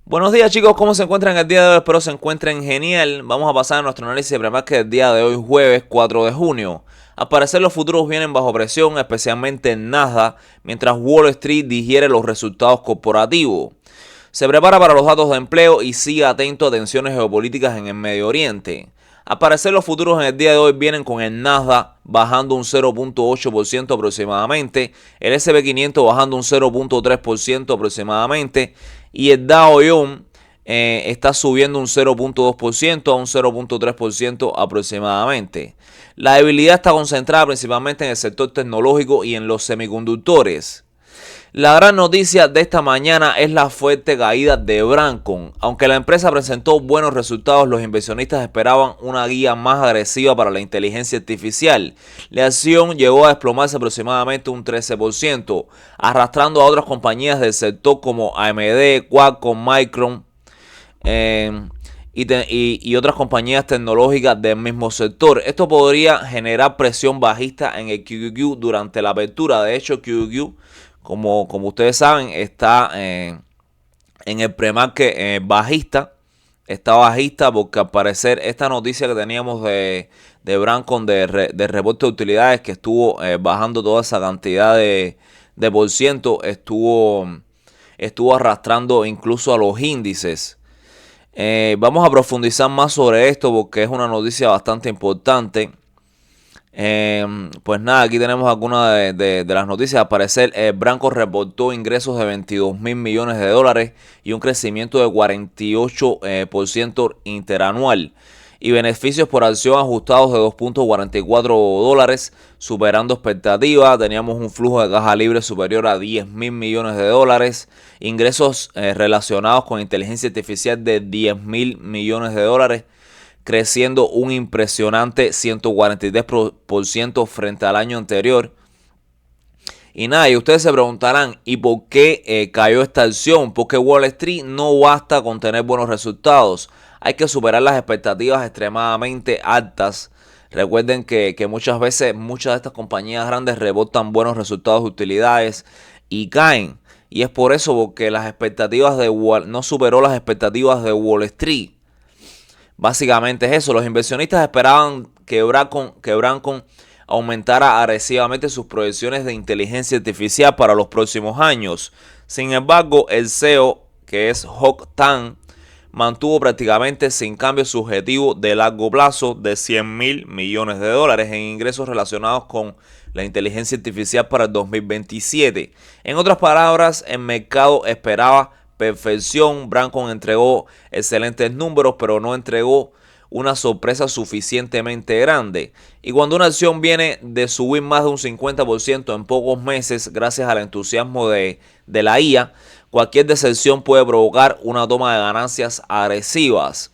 Buenos días chicos, ¿cómo se encuentran el día de hoy? Espero se encuentren genial. Vamos a pasar a nuestro análisis de pre-market del día de hoy, jueves 4 de junio. Al parecer los futuros vienen bajo presión, especialmente en Nasdaq, mientras Wall Street digiere los resultados corporativos. Se prepara para los datos de empleo y sigue atento a tensiones geopolíticas en el Medio Oriente. Al parecer los futuros en el día de hoy vienen con el Nasdaq bajando un 0.8% aproximadamente, el S&P 500 bajando un 0.3% aproximadamente y el Dow Jones está subiendo un 0.2% a un 0.3% aproximadamente. La debilidad está concentrada principalmente en el sector tecnológico y en los semiconductores. La gran noticia de esta mañana es la fuerte caída de Broadcom. Aunque la empresa presentó buenos resultados, los inversionistas esperaban una guía más agresiva para la inteligencia artificial. La acción llegó a desplomarse aproximadamente un 13%, arrastrando a otras compañías del sector como AMD, Qualcomm, Micron y otras compañías tecnológicas del mismo sector. Esto podría generar presión bajista en el QQQ durante la apertura. De hecho, QQQ como ustedes saben, está en el premarket bajista. Está bajista porque al parecer esta noticia que teníamos de Broadcom de reporte de utilidades que estuvo bajando toda esa cantidad de por ciento, estuvo arrastrando incluso a los índices. Vamos a profundizar más sobre esto porque es una noticia bastante importante. Pues nada, aquí tenemos algunas de las noticias. Al parecer, Broadcom reportó ingresos de 22 mil millones de dólares y un crecimiento de 48% interanual. Y beneficios por acción ajustados de 2.44 dólares, superando expectativas. Teníamos un flujo de caja libre superior a 10 mil millones de dólares. Ingresos relacionados con inteligencia artificial de 10 mil millones de dólares, creciendo un impresionante 143% frente al año anterior. Y nada, y ustedes se preguntarán, ¿y por qué cayó esta acción? Porque Wall Street no basta con tener buenos resultados. Hay que superar las expectativas extremadamente altas. Recuerden que muchas veces muchas de estas compañías grandes rebotan buenos resultados de utilidades y caen. Y es por eso porque las expectativas de no superó las expectativas de Wall Street. Básicamente es eso. Los inversionistas esperaban que Broadcom aumentara agresivamente sus proyecciones de inteligencia artificial para los próximos años. Sin embargo, el CEO, que es Hock Tan, mantuvo prácticamente sin cambio su objetivo de largo plazo de 100 mil millones de dólares en ingresos relacionados con la inteligencia artificial para el 2027. En otras palabras, el mercado esperaba perfección. Broadcom entregó excelentes números, pero no entregó una sorpresa suficientemente grande. Y cuando una acción viene de subir más de un 50% en pocos meses gracias al entusiasmo de la IA, cualquier decepción puede provocar una toma de ganancias agresivas.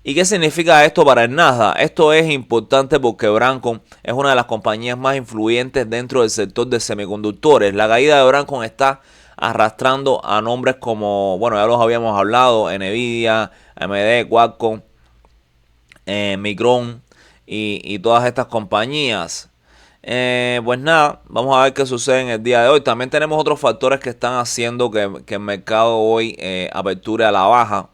¿Y qué significa esto para el Nasdaq? Esto es importante porque Broadcom es una de las compañías más influyentes dentro del sector de semiconductores. La caída de Broadcom está arrastrando a nombres como, bueno, ya los habíamos hablado, Nvidia, AMD, Qualcomm, Micron y todas estas compañías. Pues nada, vamos a ver qué sucede en el día de hoy. También tenemos otros factores que están haciendo que el mercado hoy aperture a la baja.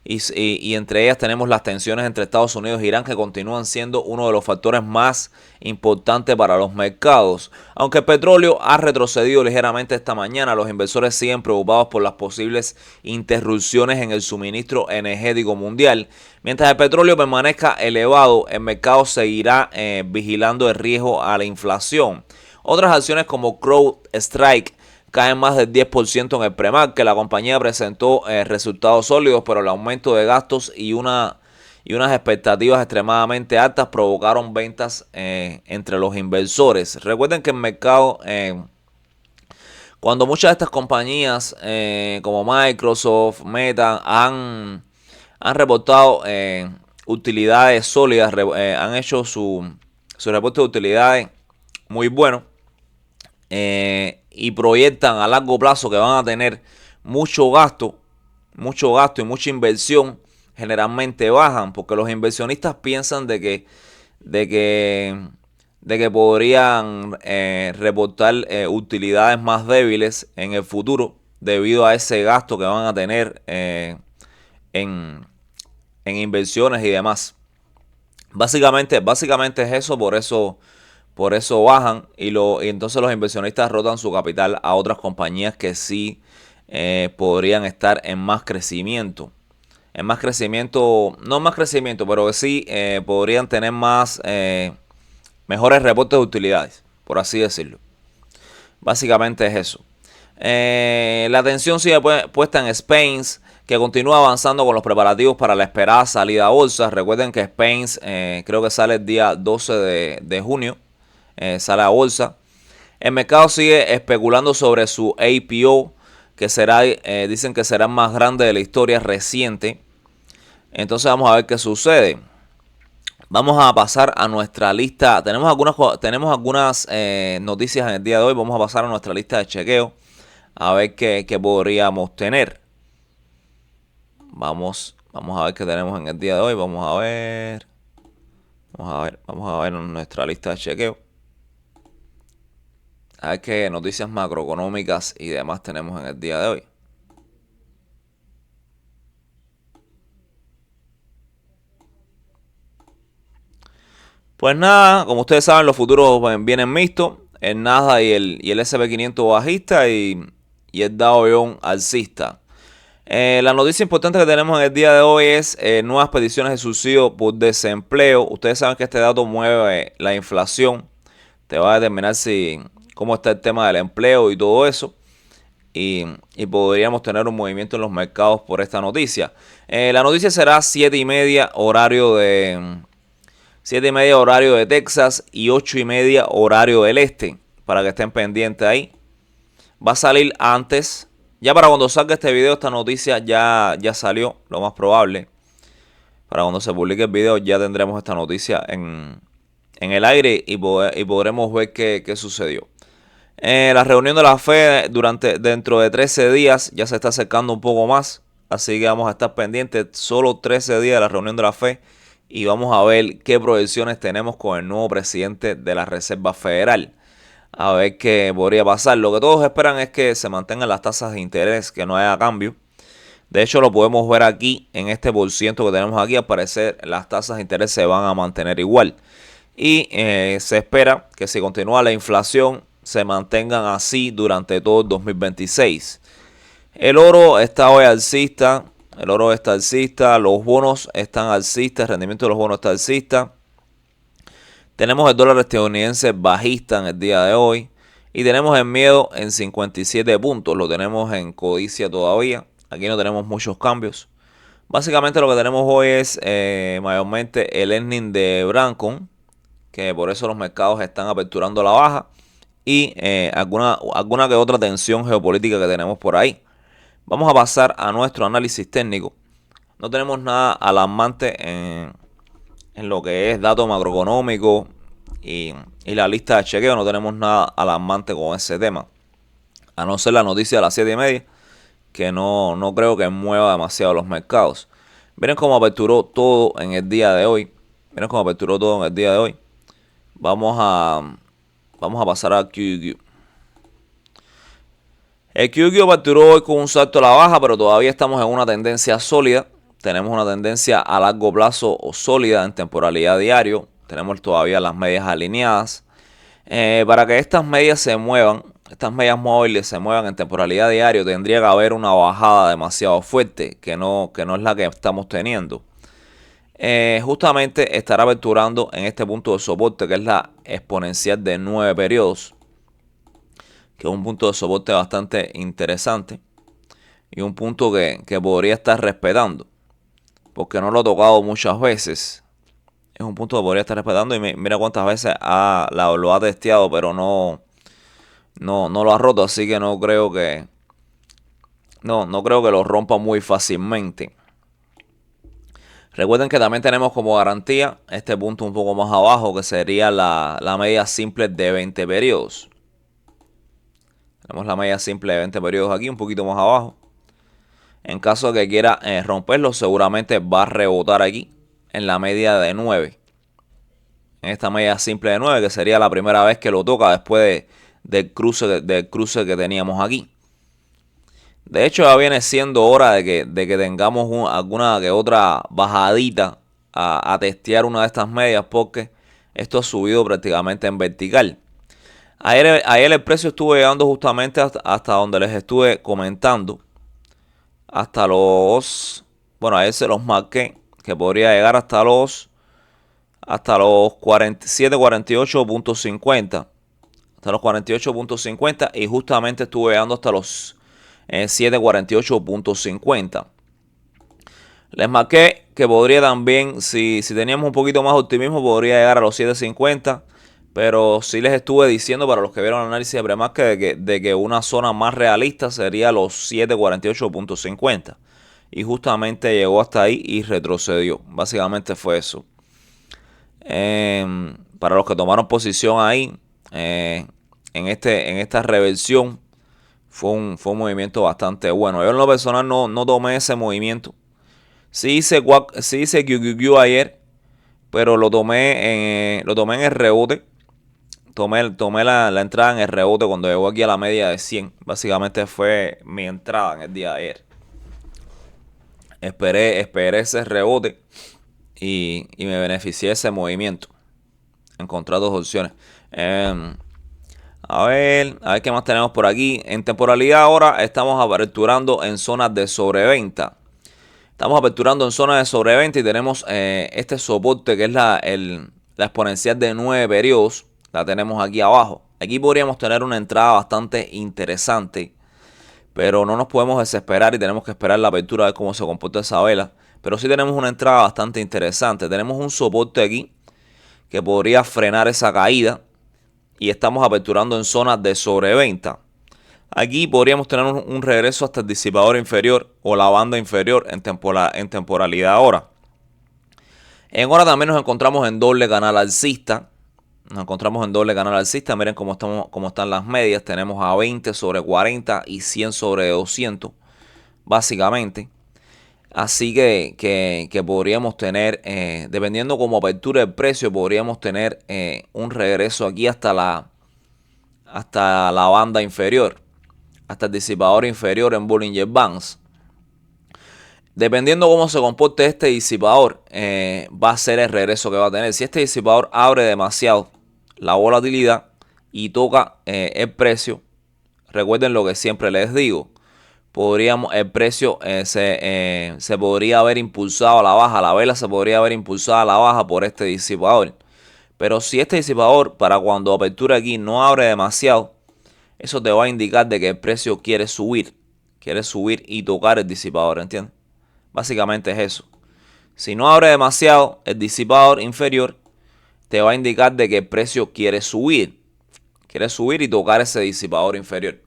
Y entre ellas tenemos las tensiones entre Estados Unidos e Irán, que continúan siendo uno de los factores más importantes para los mercados. Aunque el petróleo ha retrocedido ligeramente esta mañana, los inversores siguen preocupados por las posibles interrupciones en el suministro energético mundial. Mientras el petróleo permanezca elevado, el mercado seguirá vigilando el riesgo a la inflación. Otras acciones como CrowdStrike caen más del 10% en el premarket. La compañía presentó resultados sólidos, pero el aumento de gastos y unas expectativas extremadamente altas provocaron ventas entre los inversores. Recuerden que el mercado, cuando muchas de estas compañías como Microsoft, Meta han reportado utilidades sólidas, han hecho su reporte de utilidades muy bueno, y proyectan a largo plazo que van a tener mucho gasto y mucha inversión, generalmente bajan porque los inversionistas piensan de que, de que podrían reportar utilidades más débiles en el futuro debido a ese gasto que van a tener en, en inversiones y demás. Básicamente es eso, por eso bajan y entonces los inversionistas rotan su capital a otras compañías que sí podrían estar en más crecimiento. En más crecimiento, no más crecimiento, pero que sí podrían tener mejores reportes de utilidades, por así decirlo. Básicamente es eso. La atención sigue puesta en Spence, que continúa avanzando con los preparativos para la esperada salida a bolsa. Recuerden que Spence creo que sale el día 12 de junio, sale a bolsa. El mercado sigue especulando sobre su IPO, que dicen que será el más grande de la historia reciente. Entonces vamos a ver qué sucede. Vamos a pasar a nuestra lista. Tenemos algunas noticias en el día de hoy. Vamos a pasar a nuestra lista de chequeo a ver qué podríamos tener. Vamos a ver qué tenemos en el día de hoy. Vamos a ver nuestra lista de chequeo. A ver qué noticias macroeconómicas y demás tenemos en el día de hoy. Pues nada, como ustedes saben, los futuros vienen mixtos. El Nasdaq y el SP500 bajista y el Dow Jones alcista. La noticia importante que tenemos en el día de hoy es nuevas peticiones de subsidio por desempleo. Ustedes saben que este dato mueve la inflación. Te va a determinar cómo está el tema del empleo y todo eso. Y podríamos tener un movimiento en los mercados por esta noticia. La noticia será 7:30 horario de 7:30 horario de Texas y 8:30 horario del este. Para que estén pendientes ahí. Va a salir antes. Ya para cuando salga este video, esta noticia ya salió, lo más probable. Para cuando se publique el video ya tendremos esta noticia en el aire y podremos ver qué sucedió. La reunión de la Fed dentro de 13 días ya se está acercando un poco más. Así que vamos a estar pendientes. Solo 13 días de la reunión de la Fed. Y vamos a ver qué proyecciones tenemos con el nuevo presidente de la Reserva Federal. A ver qué podría pasar. Lo que todos esperan es que se mantengan las tasas de interés, que no haya cambio. De hecho, lo podemos ver aquí en este por ciento que tenemos aquí. Al parecer, las tasas de interés se van a mantener igual. Y se espera que si continúa la inflación, se mantengan así durante todo el 2026. El oro está hoy alcista. El oro está alcista. Los bonos están alcistas. El rendimiento de los bonos está alcista. Tenemos el dólar estadounidense bajista en el día de hoy. Y tenemos el miedo en 57 puntos. Lo tenemos en codicia todavía. Aquí no tenemos muchos cambios. Básicamente lo que tenemos hoy es mayormente el earning de Brancon. Que por eso los mercados están aperturando a la baja. Y alguna que otra tensión geopolítica que tenemos por ahí. Vamos a pasar a nuestro análisis técnico. No tenemos nada alarmante en lo que es datos macroeconómicos y la lista de chequeo. No tenemos nada alarmante con ese tema. A no ser la noticia de las 7:30, que no creo que mueva demasiado los mercados. Miren cómo aperturó todo en el día de hoy. Vamos a pasar a QQ. El QQ aperturó hoy con un salto a la baja, pero todavía estamos en una tendencia sólida. Tenemos una tendencia a largo plazo o sólida en temporalidad diario. Tenemos todavía las medias alineadas. Para que estas medias se muevan, estas medias móviles se muevan en temporalidad diario, tendría que haber una bajada demasiado fuerte, que no es la que estamos teniendo. Justamente estará aperturando en este punto de soporte, que es la exponencial de 9 periodos, que es un punto de soporte bastante interesante y un punto que podría estar respetando, porque no lo he tocado muchas veces. Es un punto que podría estar respetando y mira cuántas veces lo ha testeado, pero no lo ha roto, así que no creo que lo rompa muy fácilmente. Recuerden que también tenemos como garantía este punto un poco más abajo, que sería la media simple de 20 periodos. Tenemos la media simple de 20 periodos aquí, un poquito más abajo. En caso de que quiera romperlo, seguramente va a rebotar aquí en la media de 9. En esta media simple de 9, que sería la primera vez que lo toca después del cruce que teníamos aquí. De hecho, ya viene siendo hora de que tengamos alguna que otra bajadita a testear una de estas medias, porque esto ha subido prácticamente en vertical. Ayer el precio estuvo llegando justamente hasta donde les estuve comentando. Hasta los... Bueno, ayer se los marqué. Que podría llegar hasta los 47.48.50. Hasta los 48.50. Y justamente estuve llegando hasta los 7.48.50. Les marqué que podría también, si teníamos un poquito más de optimismo, podría llegar a los 7.50. Pero sí les estuve diciendo para los que vieron el análisis de premarket de que una zona más realista sería los 7.48.50. Y justamente llegó hasta ahí y retrocedió. Básicamente fue eso. Para los que tomaron posición ahí, en esta reversión, fue un movimiento bastante bueno. Yo en lo personal no tomé ese movimiento. Sí hice QQQ ayer, pero lo tomé en el rebote. Tomé la entrada en el rebote cuando llegó aquí a la media de 100. Básicamente fue mi entrada en el día de ayer. Esperé ese rebote y me beneficié de ese movimiento. Encontré dos opciones. A ver qué más tenemos por aquí. En temporalidad ahora estamos aperturando en zonas de sobreventa. Estamos aperturando en zonas de sobreventa y tenemos este soporte que es la exponencial de 9 periodos. La tenemos aquí abajo. Aquí podríamos tener una entrada bastante interesante, pero no nos podemos desesperar y tenemos que esperar la apertura a ver cómo se comporta esa vela. Pero sí tenemos una entrada bastante interesante. Tenemos un soporte aquí que podría frenar esa caída y estamos aperturando en zonas de sobreventa. Aquí podríamos tener un regreso hasta el disipador inferior o la banda inferior en temporalidad ahora. En hora también nos encontramos en doble canal alcista. Miren cómo están las medias. Tenemos a 20 sobre 40 y 100 sobre 200. Básicamente. Así que podríamos tener, dependiendo como apertura el precio, podríamos tener un regreso aquí hasta la banda inferior. Hasta el disipador inferior en Bollinger Bands. Dependiendo cómo se comporte este disipador, va a ser el regreso que va a tener. Si este disipador abre demasiado la volatilidad y toca el precio, recuerden lo que siempre les digo, el precio se podría haber impulsado a la baja, la vela se podría haber impulsado a la baja por este disipador. Pero si este disipador, para cuando apertura aquí, no abre demasiado, eso te va a indicar de que el precio quiere subir y tocar el disipador, ¿entiendes? Básicamente es eso. Si no abre demasiado el disipador inferior, te va a indicar de que el precio quiere subir y tocar ese disipador inferior.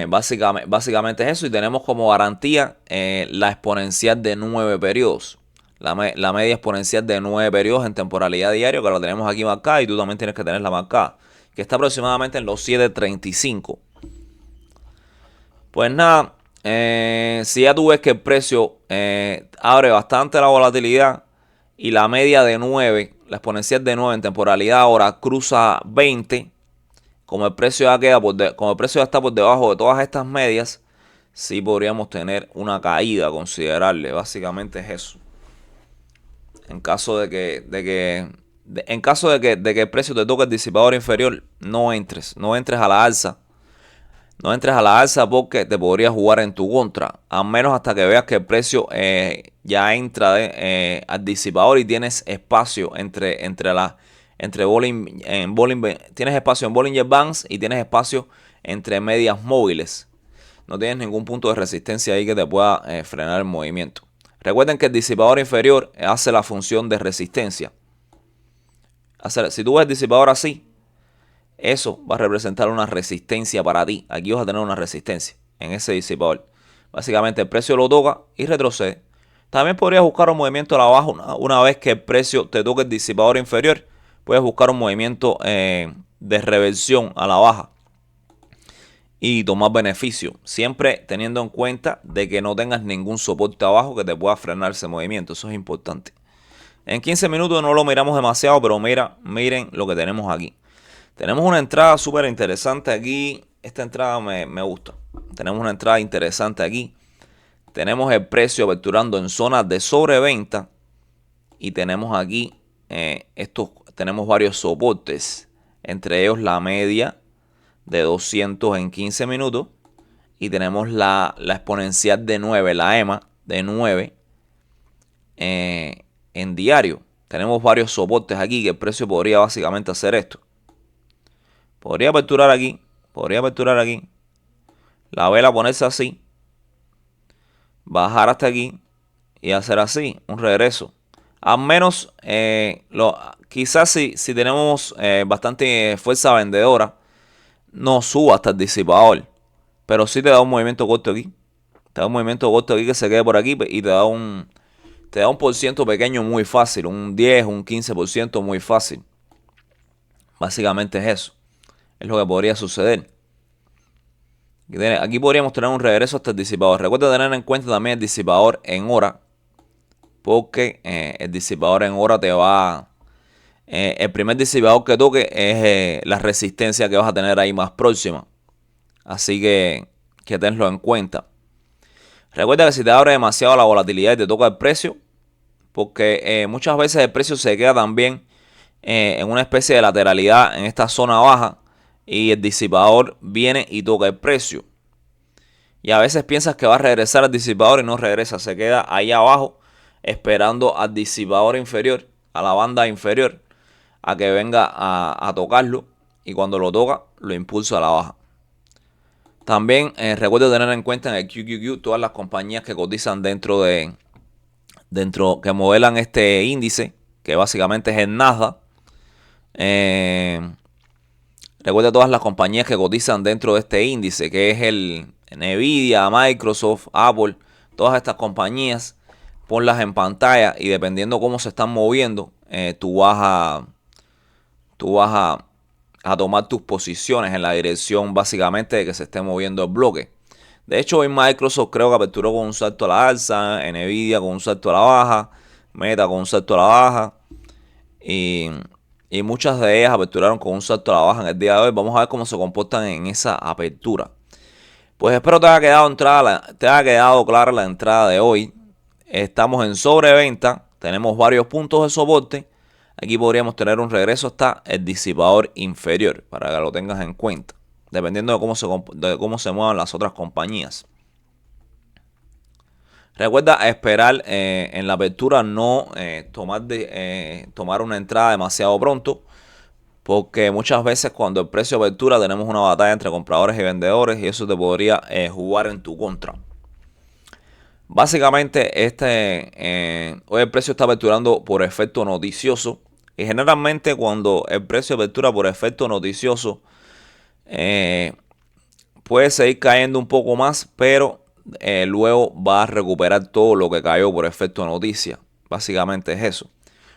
Básicamente es eso, y tenemos como garantía la exponencial de 9 periodos. La media exponencial de 9 periodos en temporalidad diaria, que la tenemos aquí marcada y tú también tienes que tenerla marcada, que está aproximadamente en los 7.35. Pues nada, si ya tú ves que el precio abre bastante la volatilidad y la media de 9, la exponencial de 9 en temporalidad ahora cruza 20, como el precio ya está por debajo de todas estas medias, sí podríamos tener una caída considerable. Básicamente es eso. En caso de que el precio te toque el disipador inferior, no entres a la alza. No entres a la alza porque te podría jugar en tu contra. A menos hasta que veas que el precio ya entra al disipador y tienes espacio tienes espacio en Bollinger Bands y tienes espacio entre medias móviles. No tienes ningún punto de resistencia ahí que te pueda frenar el movimiento. Recuerden que el disipador inferior hace la función de resistencia. Si tú ves el disipador así, eso va a representar una resistencia para ti. Aquí vas a tener una resistencia en ese disipador. Básicamente el precio lo toca y retrocede. También podrías buscar un movimiento a la baja una vez que el precio te toque el disipador inferior. Puedes buscar un movimiento de reversión a la baja y tomar beneficio. Siempre teniendo en cuenta de que no tengas ningún soporte abajo que te pueda frenar ese movimiento. Eso es importante. En 15 minutos no lo miramos demasiado, pero miren lo que tenemos aquí. Tenemos una entrada súper interesante aquí. Esta entrada me gusta. Tenemos una entrada interesante aquí. Tenemos el precio aperturando en zonas de sobreventa. Y tenemos aquí, tenemos varios soportes. Entre ellos la media de 200 en 15 minutos. Y tenemos la exponencial de 9, la EMA de 9 en diario. Tenemos varios soportes aquí que el precio podría básicamente hacer esto. Podría aperturar aquí. La vela ponerse así. Bajar hasta aquí. Y hacer así. Un regreso. Al menos, quizás si tenemos bastante fuerza vendedora, no suba hasta el disipador. Pero sí te da un movimiento corto aquí. Te da un movimiento corto aquí que se quede por aquí y te da un por ciento pequeño muy fácil. Un 10, un 15% muy fácil. Básicamente es eso. Es lo que podría suceder. Aquí podríamos tener un regreso hasta el disipador. Recuerda tener en cuenta también el disipador en hora. Porque el disipador en hora te va... el primer disipador que toque es la resistencia que vas a tener ahí más próxima. Así que tenlo en cuenta. Recuerda que si te abre demasiado la volatilidad y te toca el precio, porque muchas veces el precio se queda también en una especie de lateralidad en esta zona baja y el disipador viene y toca el precio. Y a veces piensas que va a regresar al disipador y no regresa, se queda ahí abajo esperando al disipador inferior, a la banda inferior, a que venga a tocarlo y cuando lo toca lo impulsa a la baja. También recuerda tener en cuenta en el QQQ todas las compañías que cotizan que modelan este índice, que básicamente es el Nasdaq. Recuerda todas las compañías que cotizan dentro de este índice, que es el Nvidia, Microsoft, Apple, todas estas compañías. Ponlas en pantalla y dependiendo cómo se están moviendo, tú vas a tomar tus posiciones en la dirección básicamente de que se esté moviendo el bloque. De hecho, hoy Microsoft creo que aperturó con un salto a la alza, Nvidia con un salto a la baja, Meta con un salto a la baja y muchas de ellas aperturaron con un salto a la baja en el día de hoy. Vamos a ver cómo se comportan en esa apertura. Pues espero te haya quedado clara la entrada de hoy. Estamos en sobreventa, tenemos varios puntos de soporte. Aquí podríamos tener un regreso hasta el disipador inferior, para que lo tengas en cuenta, dependiendo de cómo se muevan las otras compañías. Recuerda esperar en la apertura, no tomar una entrada demasiado pronto, porque muchas veces cuando el precio de apertura tenemos una batalla entre compradores y vendedores y eso te podría jugar en tu contra. Básicamente hoy el precio está aperturando por efecto noticioso y generalmente cuando el precio apertura por efecto noticioso puede seguir cayendo un poco más, pero luego va a recuperar todo lo que cayó por efecto noticia. Básicamente es eso.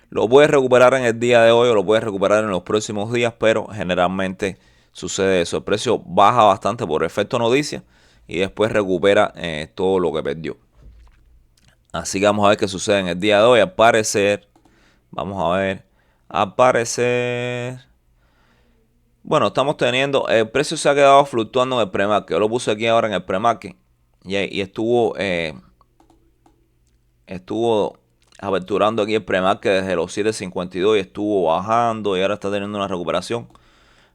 Lo puedes recuperar en el día de hoy o lo puedes recuperar en los próximos días, pero generalmente sucede eso. El precio baja bastante por efecto noticia y después recupera todo lo que perdió. Así que vamos a ver qué sucede en el día de hoy. Al parecer, bueno, estamos teniendo, el precio se ha quedado fluctuando en el premarket. Yo lo puse aquí ahora en el premarket y estuvo aperturando aquí el premarket desde los 7.52 y estuvo bajando y ahora está teniendo una recuperación.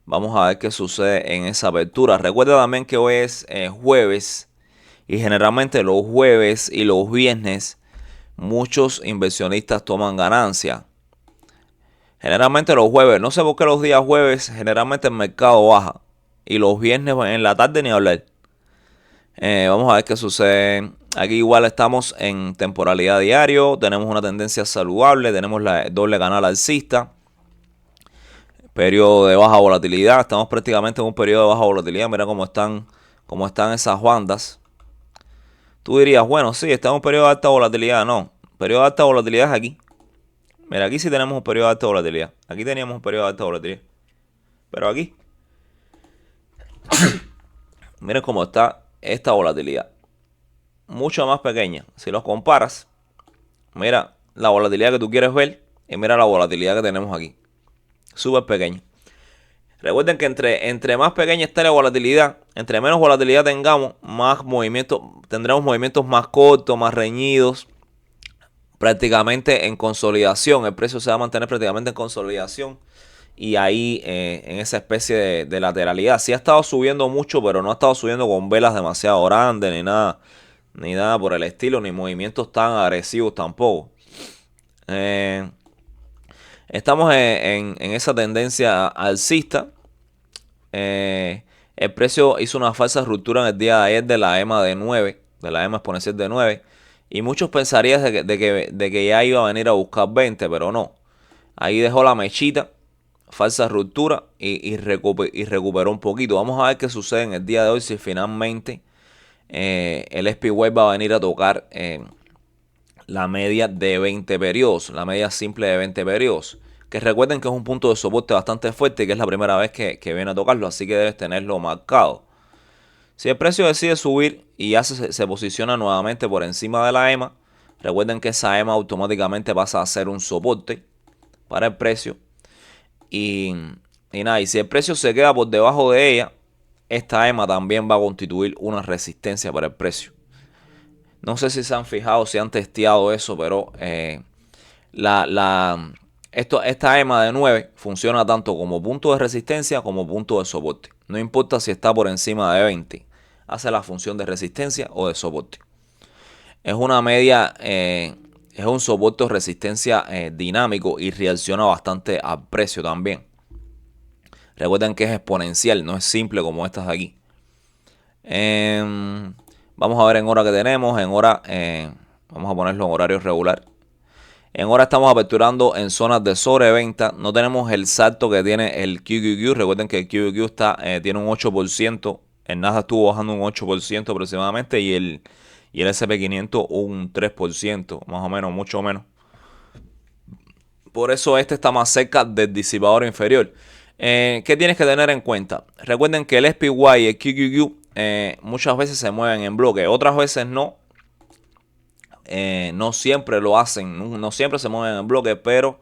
Vamos a ver qué sucede en esa apertura. Recuerda también que hoy es jueves y generalmente los jueves y los viernes muchos inversionistas toman ganancia. Generalmente los jueves, no sé por qué los días jueves generalmente el mercado baja y los viernes en la tarde ni hablar. Vamos a ver qué sucede. Aquí igual estamos en temporalidad diario, tenemos una tendencia saludable, tenemos la doble canal alcista, periodo de baja volatilidad, estamos prácticamente en un periodo de baja volatilidad. Mira cómo están esas bandas. Tú dirías, bueno, sí, está en un periodo de alta volatilidad. No, periodo de alta volatilidad es aquí. Mira, aquí sí tenemos un periodo de alta volatilidad. Aquí teníamos un periodo de alta volatilidad. Pero aquí, miren cómo está esta volatilidad. Mucho más pequeña. Si los comparas, mira la volatilidad que tú quieres ver y mira la volatilidad que tenemos aquí. Súper pequeña. Recuerden que entre más pequeña esté la volatilidad, entre menos volatilidad tengamos, más movimientos, tendremos movimientos más cortos, más reñidos, prácticamente en consolidación. El precio se va a mantener prácticamente en consolidación y ahí en esa especie de lateralidad. Sí ha estado subiendo mucho, pero no ha estado subiendo con velas demasiado grandes ni nada por el estilo, ni movimientos tan agresivos tampoco. Estamos en esa tendencia alcista. El precio hizo una falsa ruptura en el día de ayer de la EMA de 9, de la EMA exponencial de 9, y muchos pensarían de que ya iba a venir a buscar 20, pero no. Ahí dejó la mechita, falsa ruptura y recuperó un poquito. Vamos a ver qué sucede en el día de hoy si finalmente el SPY va a venir a tocar la media de 20 periodos, la media simple de 20 periodos. Que recuerden que es un punto de soporte bastante fuerte y que es la primera vez que viene a tocarlo, así que debes tenerlo marcado. Si el precio decide subir y ya se posiciona nuevamente por encima de la EMA, recuerden que esa EMA automáticamente pasa a ser un soporte para el precio. Y nada, y si el precio se queda por debajo de ella, esta EMA también va a constituir una resistencia para el precio. No sé si se han fijado, si han testeado eso, pero esta EMA de 9 funciona tanto como punto de resistencia como punto de soporte. No importa si está por encima de 20, hace la función de resistencia o de soporte. Es una media, es un soporte o resistencia dinámico y reacciona bastante al precio también. Recuerden que es exponencial, no es simple como estas de aquí. Vamos a ver en hora que tenemos. En hora, vamos a ponerlo en horario regular. En hora estamos aperturando en zonas de sobreventa. No tenemos el salto que tiene el QQQ. Recuerden que el QQQ tiene un 8%. El Nasdaq estuvo bajando un 8% aproximadamente. Y el SP500 un 3%. Más o menos, mucho menos. Por eso este está más cerca del disipador inferior. ¿Qué tienes que tener en cuenta? Recuerden que el SPY y el QQQ muchas veces se mueven en bloque. Otras veces no. No siempre lo hacen, no siempre se mueven en bloque, pero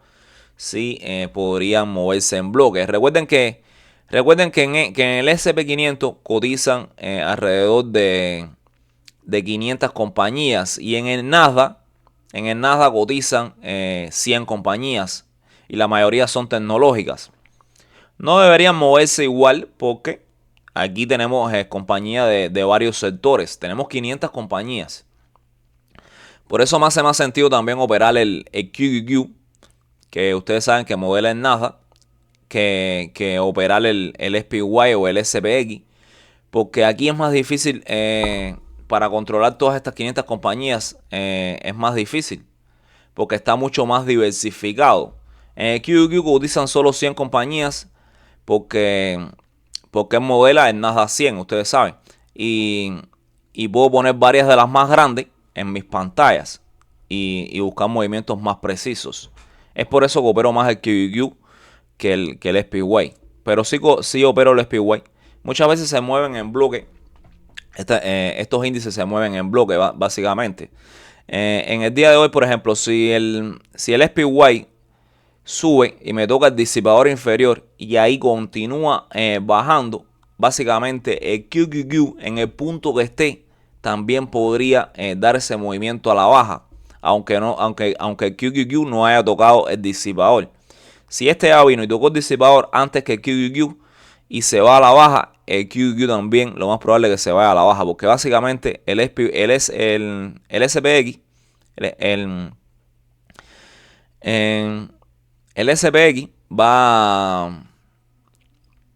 sí podrían moverse en bloque. Recuerden que en el SP500 cotizan alrededor de 500 compañías y en el Nasdaq cotizan 100 compañías y la mayoría son tecnológicas. No deberían moverse igual porque aquí tenemos compañías de varios sectores. Tenemos 500 compañías. Por eso me hace más sentido también operar el QQQ, que ustedes saben que modela el Nasdaq, que operar el SPY o el SPX, porque aquí es más difícil, para controlar todas estas 500 compañías, es más difícil, porque está mucho más diversificado. En el QQQ cotizan solo 100 compañías, porque modela el Nasdaq 100, ustedes saben, y puedo poner varias de las más grandes en mis pantallas y buscar movimientos más precisos. Es por eso que opero más el QQQ que el SPY. Pero sí opero el SPY. Muchas veces se mueven en bloque. Estos índices se mueven en bloque, básicamente. En el día de hoy, por ejemplo, si el SPY sube y me toca el disipador inferior y ahí continúa bajando, básicamente el QQQ en el punto que esté también podría dar ese movimiento a la baja, aunque el QQQ no haya tocado el disipador. Si este ya vino y tocó el disipador antes que el QQQ y se va a la baja, el QQQ también lo más probable es que se vaya a la baja, porque básicamente el SPX, el SPX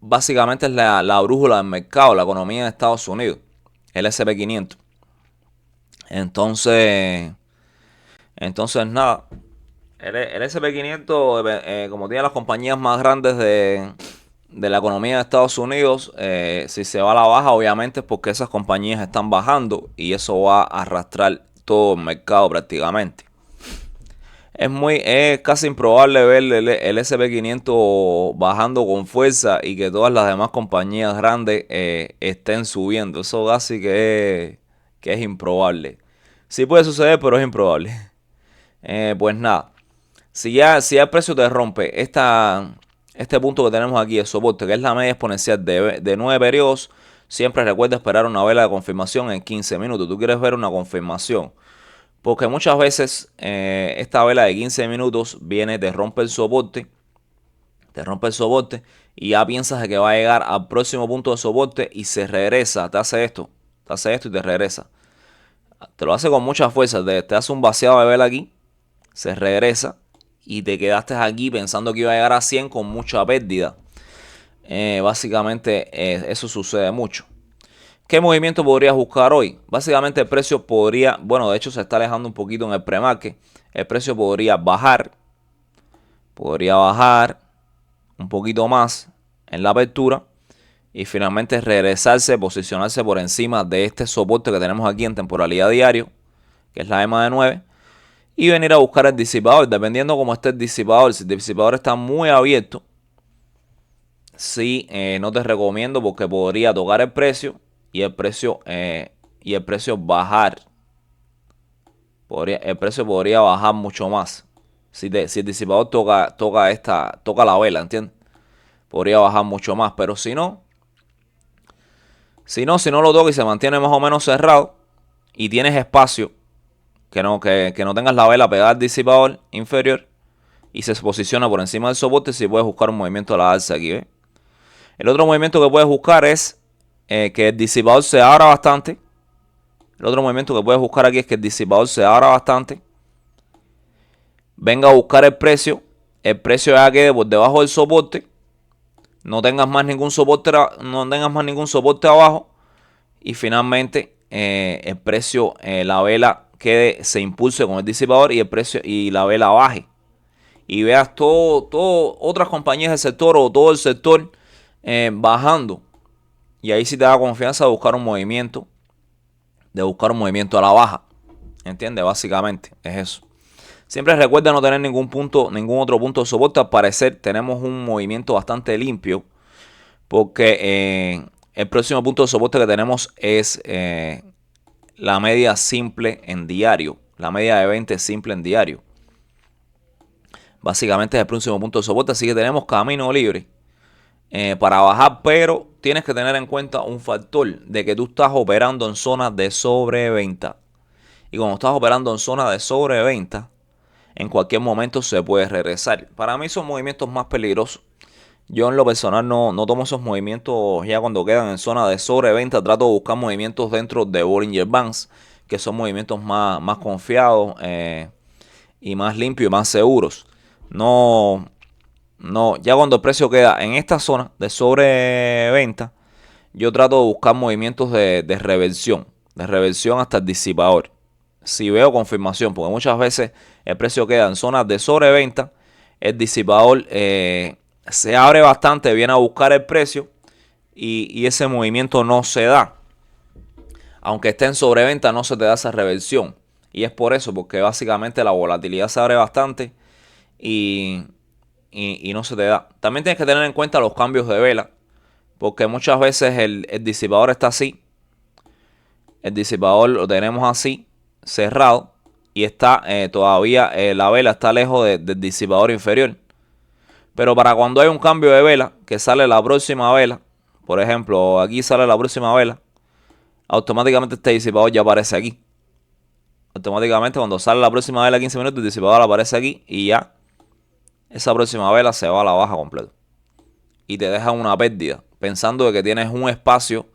básicamente es la brújula del mercado, la economía de Estados Unidos, el SP500. Entonces nada, el SP500, como tiene las compañías más grandes de la economía de Estados Unidos, si se va a la baja, obviamente es porque esas compañías están bajando y eso va a arrastrar todo el mercado prácticamente. Es casi improbable ver el SP500 bajando con fuerza y que todas las demás compañías grandes estén subiendo. Eso casi que es improbable. Sí puede suceder, pero es improbable. Pues nada, si ya el precio te rompe este punto que tenemos aquí de soporte, que es la media exponencial de 9 periodos, siempre recuerda esperar una vela de confirmación en 15 minutos. Tú quieres ver una confirmación, porque muchas veces esta vela de 15 minutos viene, te rompe el soporte y ya piensas de que va a llegar al próximo punto de soporte y se regresa, te hace esto y te regresa. Te lo hace con mucha fuerza, te hace un vaciado de vela aquí, se regresa y te quedaste aquí pensando que iba a llegar a 100 con mucha pérdida. Básicamente eso sucede mucho. ¿Qué movimiento podrías buscar hoy? Básicamente el precio podría, bueno, de hecho se está alejando un poquito en el premarket. El precio podría bajar un poquito más en la apertura y finalmente regresarse, posicionarse por encima de este soporte que tenemos aquí en temporalidad diario, que es la EMA de 9, y venir a buscar el disipador, dependiendo cómo esté el disipador. Si el disipador está muy abierto, sí, no te recomiendo, porque podría tocar el precio y el precio bajar. El precio podría bajar mucho más. Si el disipador toca la vela, ¿entiendes? Podría bajar mucho más, pero si no lo toca y se mantiene más o menos cerrado y tienes espacio, que no tengas la vela pegada al disipador inferior y se posiciona por encima del soporte, si puedes buscar un movimiento a la alza aquí, ¿ves? El otro movimiento que puedes buscar es que el disipador se abra bastante. El otro movimiento que puedes buscar aquí es que el disipador se abra bastante, venga a buscar el precio ya quede por debajo del soporte, no tengas más ningún soporte abajo, y finalmente el precio, la vela se impulse con el disipador y el precio y la vela baje, y veas otras compañías del sector o todo el sector bajando, y ahí sí te da confianza de buscar un movimiento a la baja. ¿Entiendes? Básicamente es eso. Siempre recuerda no tener ningún otro punto de soporte. Al parecer tenemos un movimiento bastante limpio, porque el próximo punto de soporte que tenemos es la media simple en diario, la media de 20 simple en diario. Básicamente es el próximo punto de soporte, así que tenemos camino libre para bajar, pero tienes que tener en cuenta un factor de que tú estás operando en zonas de sobreventa. Y cuando estás operando en zonas de sobreventa, en cualquier momento se puede regresar. Para mí son movimientos más peligrosos. Yo en lo personal no tomo esos movimientos ya cuando quedan en zona de sobreventa. Trato de buscar movimientos dentro de Bollinger Bands, que son movimientos más confiados y más limpios y más seguros. Ya cuando el precio queda en esta zona de sobreventa, yo trato de buscar movimientos de reversión hasta el disipador. Si veo confirmación, porque muchas veces el precio queda en zonas de sobreventa, el disipador se abre bastante, viene a buscar el precio y ese movimiento no se da. Aunque esté en sobreventa, no se te da esa reversión. Y es por eso, porque básicamente la volatilidad se abre bastante y no se te da. También tienes que tener en cuenta los cambios de vela, porque muchas veces el disipador está así. El disipador lo tenemos así, cerrado, y está todavía la vela está lejos del disipador inferior. Pero para cuando hay un cambio de vela, que sale la próxima vela, por ejemplo, aquí sale la próxima vela, automáticamente este disipador ya aparece aquí. Automáticamente cuando sale la próxima vela 15 minutos, el disipador aparece aquí y ya esa próxima vela se va a la baja completo. Y te deja una pérdida, pensando de que tienes un espacio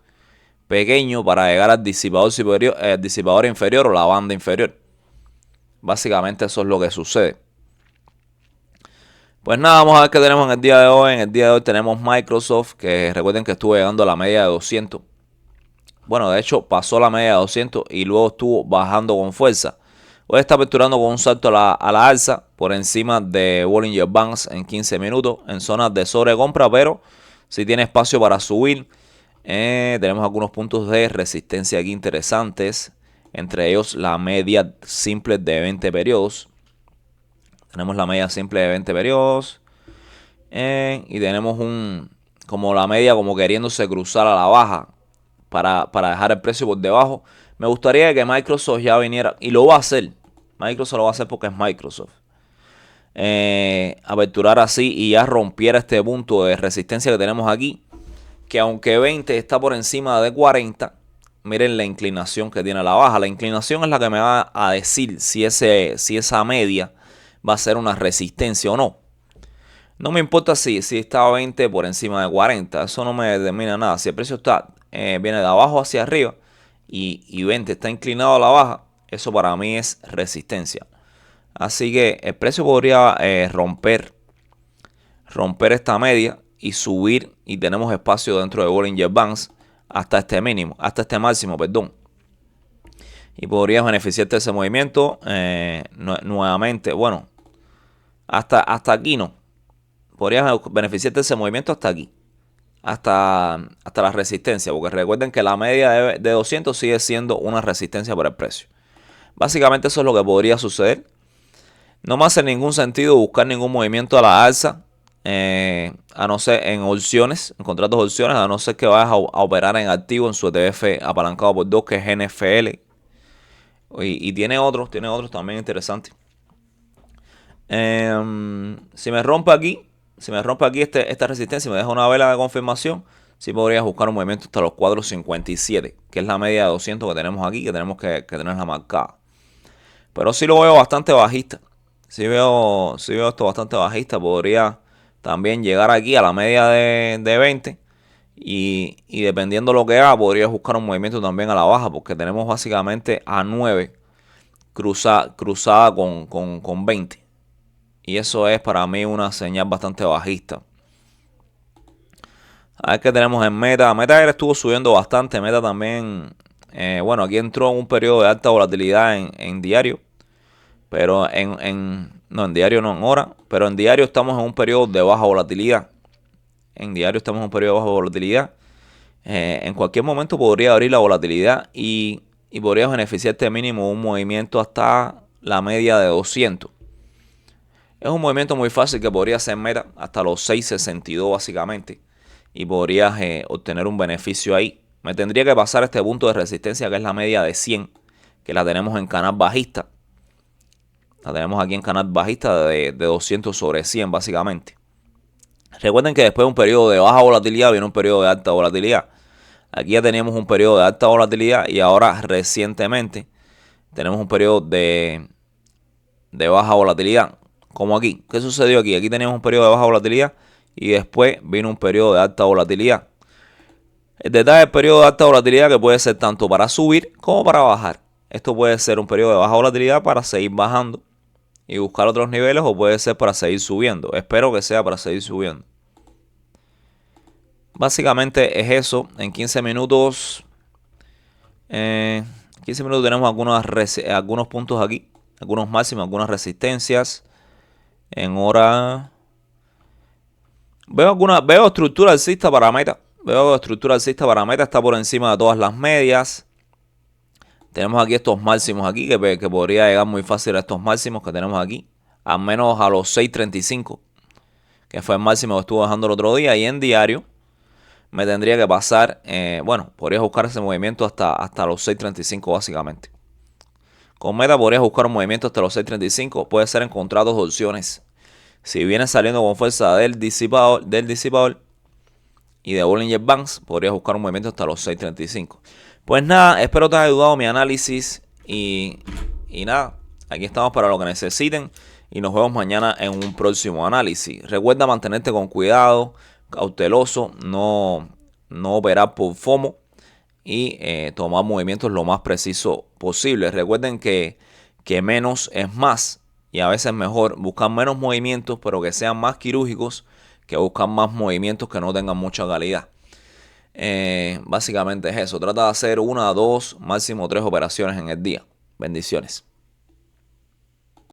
pequeño para llegar al disipador inferior o la banda inferior. Básicamente eso es lo que sucede. Pues nada, vamos a ver qué tenemos en el día de hoy. En el día de hoy tenemos Microsoft, que recuerden que estuvo llegando a la media de 200. Bueno, de hecho pasó la media de 200 y luego estuvo bajando con fuerza. Hoy está aperturando con un salto a la alza por encima de Bollinger Bands en 15 minutos en zonas de sobrecompra, pero si tiene espacio para subir. Tenemos algunos puntos de resistencia aquí interesantes, entre ellos la media simple de 20 periodos. Tenemos la media simple de 20 periodos y tenemos como la media como queriéndose cruzar a la baja para dejar el precio por debajo. Me gustaría que Microsoft ya viniera, y lo va a hacer. Microsoft lo va a hacer porque es Microsoft. aperturar así y ya rompiera este punto de resistencia que tenemos aquí, que aunque 20 está por encima de 40, miren la inclinación que tiene la baja. La inclinación es la que me va a decir si esa media va a ser una resistencia o no. No me importa si está 20 por encima de 40, eso no me determina nada. Si el precio viene de abajo hacia arriba y 20 está inclinado a la baja, eso para mí es resistencia. Así que el precio podría romper esta media y subir, y tenemos espacio dentro de Bollinger Bands hasta este máximo, perdón. Y podrías beneficiarte de ese movimiento nuevamente. Bueno, hasta aquí no. Podrías beneficiarte de ese movimiento hasta aquí. Hasta la resistencia. Porque recuerden que la media de 200 sigue siendo una resistencia para el precio. Básicamente eso es lo que podría suceder. No me hace ningún sentido buscar ningún movimiento a la alza. A no ser en opciones, en contratos de opciones, a no ser que vayas a operar en activo en su ETF apalancado por 2, que es NFL. Y tiene otros también interesantes. Si me rompe aquí esta resistencia y me deja una vela de confirmación, sí podrías buscar un movimiento hasta los 4.57, que es la media de 200 que tenemos aquí, que tenemos que tenerla marcada. Pero sí lo veo bastante bajista. Sí veo esto bastante bajista. Podría también llegar aquí a la media de 20. Y dependiendo lo que haga, podría buscar un movimiento también a la baja. Porque tenemos básicamente a 9 cruzada con 20. Y eso es para mí una señal bastante bajista. A ver qué tenemos en Meta. Meta ayer estuvo subiendo bastante. Meta también, bueno, aquí entró en un periodo de alta volatilidad en diario. Pero en diario no, en hora. Pero en diario estamos en un periodo de baja volatilidad. En cualquier momento podría abrir la volatilidad y podría beneficiarte mínimo un movimiento hasta la media de 200. Es un movimiento muy fácil que podría ser Meta hasta los 6.62 básicamente. Y podrías obtener un beneficio ahí. Me tendría que pasar este punto de resistencia que es la media de 100. Que la tenemos en canal bajista. La tenemos aquí en canal bajista de 200 sobre 100 básicamente. Recuerden que después de un periodo de baja volatilidad viene un periodo de alta volatilidad. Aquí ya teníamos un periodo de alta volatilidad y ahora recientemente tenemos un periodo de baja volatilidad. Como aquí. ¿Qué sucedió aquí? Aquí teníamos un periodo de baja volatilidad y después vino un periodo de alta volatilidad. El detalle del periodo de alta volatilidad que puede ser tanto para subir como para bajar. Esto puede ser un periodo de baja volatilidad para seguir bajando y buscar otros niveles, o puede ser para seguir subiendo. Espero que sea para seguir subiendo. Básicamente es eso. En 15 minutos tenemos algunos puntos aquí, algunos máximos, algunas resistencias. En hora veo estructura alcista para Meta. Está por encima de todas las medias. Tenemos aquí estos máximos aquí, que podría llegar muy fácil a estos máximos que tenemos aquí. Al menos a los 6.35, que fue el máximo que estuvo bajando el otro día. Y en diario me tendría que pasar, podría buscar ese movimiento hasta los 6.35 básicamente. Con Meta podrías buscar un movimiento hasta los 6.35. Puede ser en contratos de opciones. Si viene saliendo con fuerza del disipador y de Bollinger Bands, podrías buscar un movimiento hasta los 6.35. Pues nada, espero te haya ayudado mi análisis. Y nada, aquí estamos para lo que necesiten. Y nos vemos mañana en un próximo análisis. Recuerda mantenerte con cuidado, cauteloso, no operar por FOMO. Y tomar movimientos lo más preciso posible. Recuerden que menos es más. Y a veces mejor buscar menos movimientos, pero que sean más quirúrgicos, que buscar más movimientos que no tengan mucha calidad. Básicamente es eso. Trata de hacer 1, 2, máximo 3 operaciones en el día. Bendiciones.